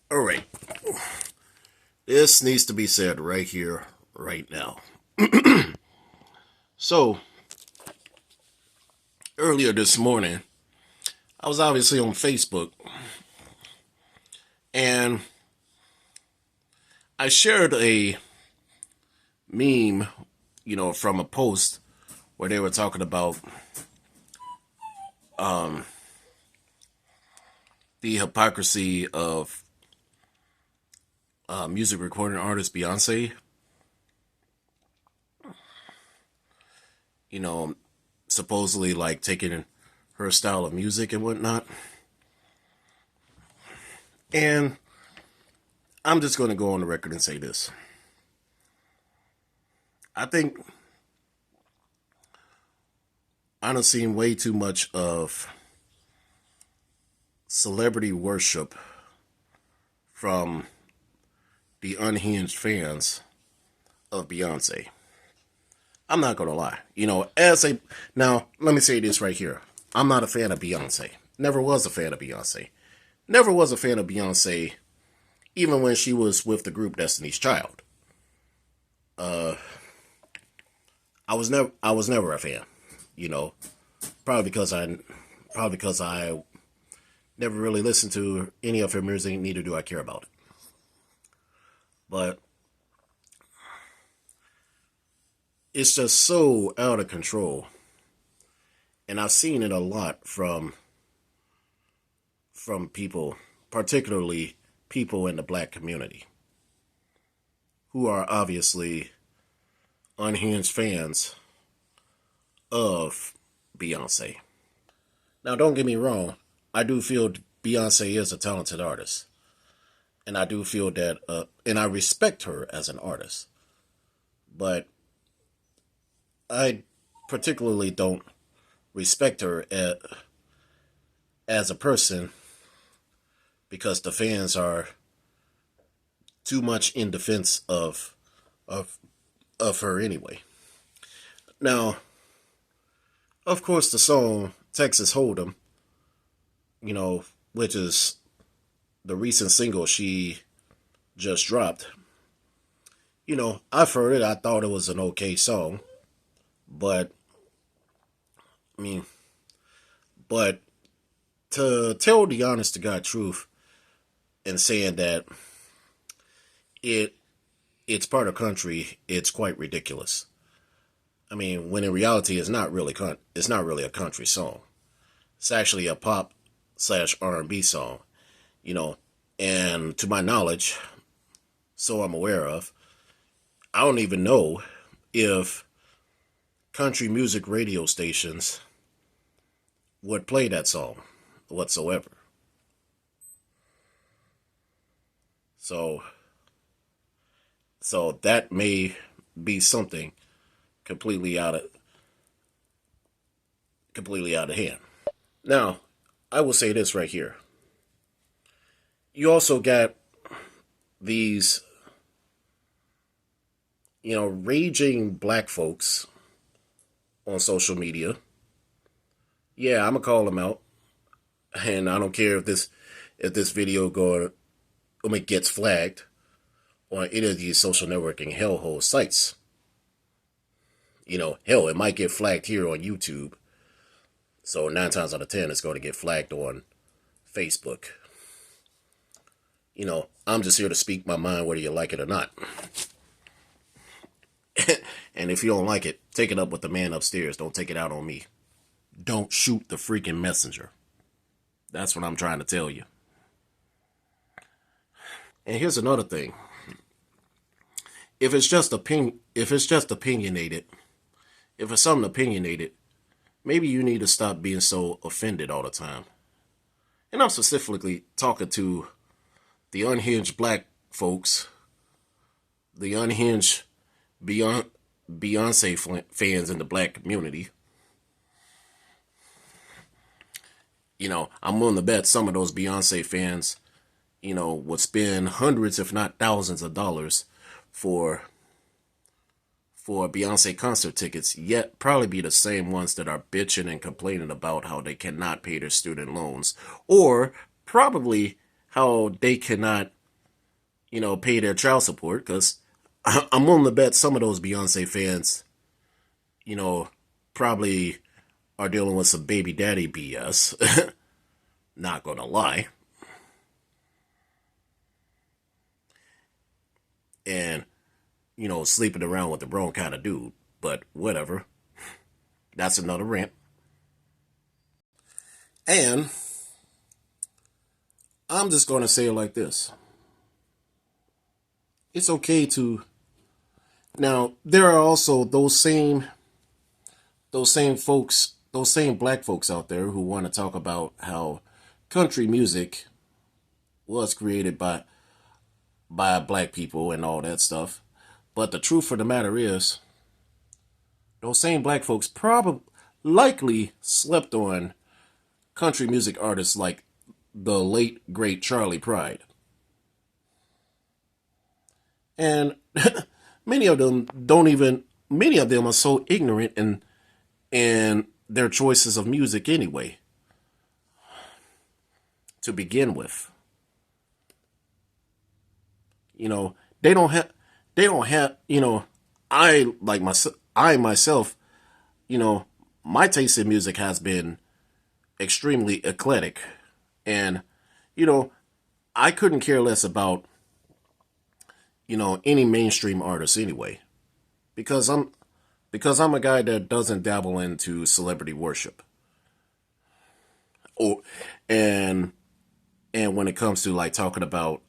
All right. This needs to be said right here, right now. So, earlier this morning, I was obviously on Facebook and I shared a meme, from a post where they were talking about the hypocrisy of music recording artist Beyonce. You know, supposedly like taking her style of music and whatnot. And I'm just going to go on the record and say this. I think I've seen way too much of celebrity worship from the unhinged fans of Beyonce. I'm not going to lie. Now, let me say this right here. I'm not a fan of Beyonce. Never was a fan of Beyonce. Never was a fan of Beyonce, even when she was with the group Destiny's Child. I was never a fan. You know, probably because I never really listened to any of her music. Neither do I care about it. But it's just so out of control, and I've seen it a lot from people, particularly people in the black community, who are obviously unhinged fans of Beyonce. Now, don't get me wrong. I do feel Beyonce is a talented artist, and I do feel that, and I respect her as an artist. But I particularly don't respect her as a person because the fans are too much in defense of of her anyway. Now, of course, the song Texas Hold'em, which is the recent single she just dropped. I've heard it. I thought it was an okay song, but I mean, but to tell the honest to God truth and saying that it it's part of country, it's quite ridiculous. I mean, when in reality, it's not really a country song. It's actually a pop slash R&B song, you know. And to my knowledge, so I'm aware of, I don't even know if country music radio stations would play that song whatsoever. So, so that may be something completely out of completely out of hand. Now, I will say this right here. You also got these, raging black folks on social media. Yeah, I'm gonna call them out, and I don't care if this video gets flagged on any of these social networking hellhole sites. Hell, it might get flagged here on YouTube. So 9 times out of 10, it's going to get flagged on Facebook. I'm just here to speak my mind whether you like it or not. And if you don't like it, take it up with the man upstairs. Don't take it out on me. Don't shoot the freaking messenger. That's what I'm trying to tell you. And here's another thing. If it's just opinionated, if it's something opinionated, maybe you need to stop being so offended all the time. And I'm specifically talking to the unhinged black folks, the unhinged Beyonce fans in the black community. I'm willing to bet some of those Beyonce fans, would spend hundreds, if not thousands of dollars for Beyonce concert tickets, yet probably be the same ones that are bitching and complaining about how they cannot pay their student loans, or probably how they cannot pay their child support, because I'm willing to bet some of those Beyonce fans, you know, probably are dealing with some baby daddy BS. Not gonna lie. And, sleeping around with the wrong kind of dude. But whatever. That's another rant. And I'm just gonna say it like this. It's okay to now there are also those same folks, those same black folks out there who want to talk about how country music was created by black people and all that stuff. But the truth of the matter is, those same black folks probably likely slept on country music artists like the late great Charlie Pride. And many of them don't even many of them are so ignorant in their choices of music anyway, to begin with. You know, they don't have I myself, you know, my taste in music has been extremely eclectic. And, you know, I couldn't care less about, any mainstream artist anyway. Because I'm a guy that doesn't dabble into celebrity worship. Or and and when it comes to like talking about,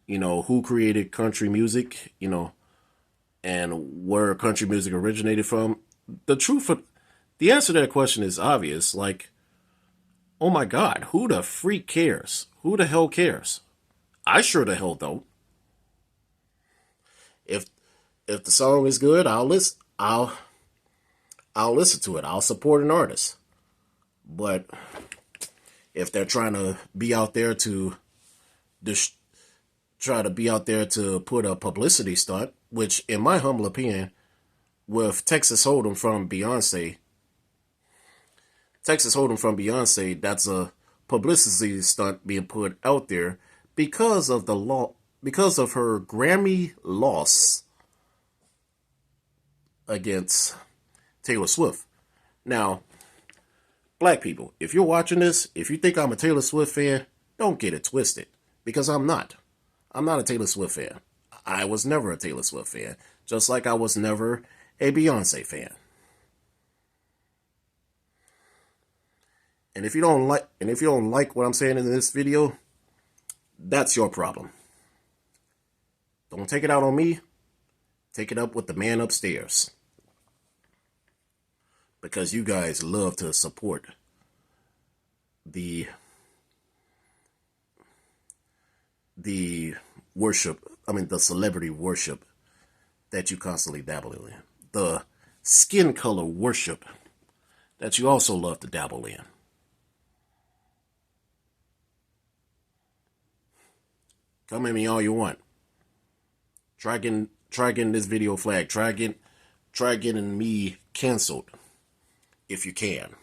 who created country music, and where country music originated from, the truth of the answer to that question is obvious. Like, oh my God, who the freak cares? Who the hell cares? I sure the hell don't. If if the song is good, I'll listen to it. I'll support an artist. But if they're trying to be out there to dis- try to be out there to put a publicity stunt, which in my humble opinion, with Texas Hold'em from Beyonce, that's a publicity stunt being put out there because of the law, because of her Grammy loss against Taylor Swift. Now, black people, if you're watching this, if you think I'm a Taylor Swift fan, don't get it twisted, because I'm not. I'm not a Taylor Swift fan. I was never a Taylor Swift fan, just like I was never a Beyonce fan. And if you don't like what I'm saying in this video, that's your problem. Don't take it out on me. Take it up with the man upstairs, because you guys love to support the the worship, the celebrity worship that you constantly dabble in. The skin color worship that you also love to dabble in. Come at me all you want. Try getting this video flagged. Try getting me canceled if you can.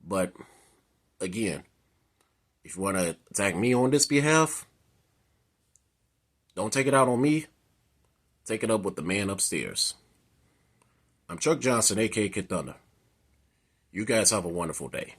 But again, if you want to attack me on this behalf, don't take it out on me. Take it up with the man upstairs. I'm Chuck Johnson, a.k.a. Kid Thunder. You guys have a wonderful day.